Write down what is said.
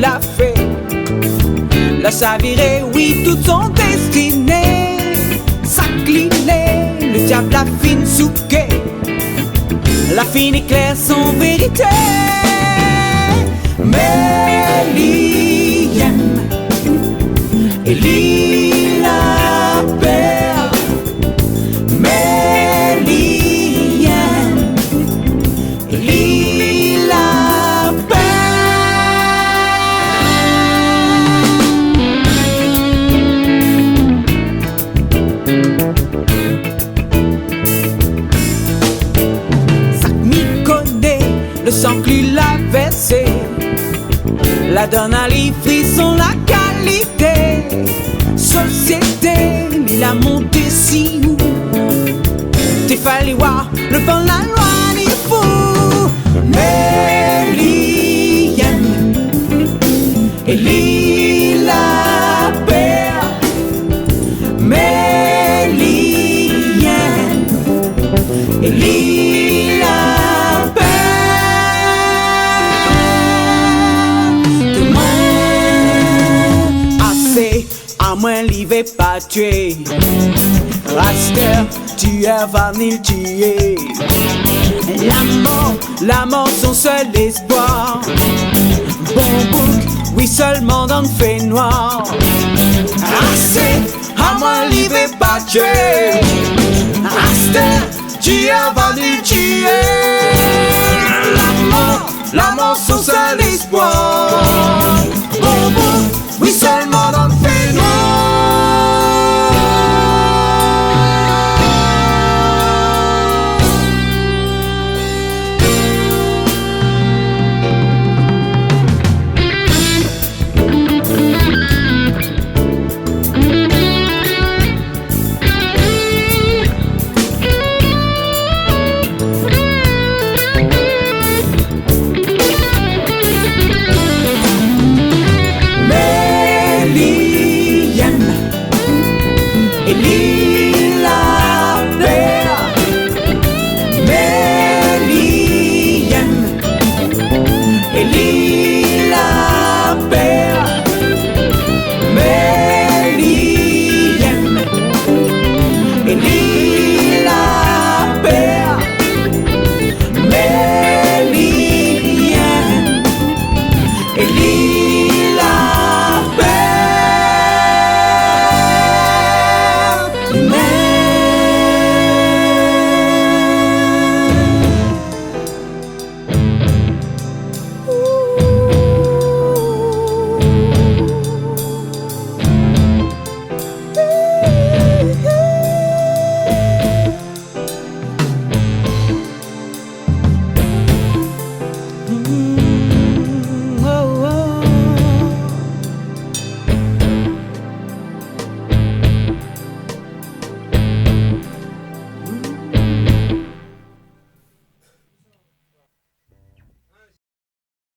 l'a fait. La chaviré, oui, toutes sont destinées. S'incliner, le diable a fine souquée. La fine éclaire son vérité. Mais l'hyène et la paix. Mais l'hyène et la paix. Ça m'y connaît, le sang que lui l'a versé. La donne à les frissons, la qualité. Société, il a monté si haut. T'es fallu voir le vent, la loi, ni fou. Mais l'hyène et la paix. Mais l'hyène et la paix. À moins l'hiver pas tué. Raster, tu es venu tuer. La mort son seul espoir. Bon bouc, oui seulement dans le fait noir. Raster, à moins l'hiver pas tué. Raster, tu es venu tuer. La mort son seul espoir. Bon bouc, oui seulement dans le fait noir. Believe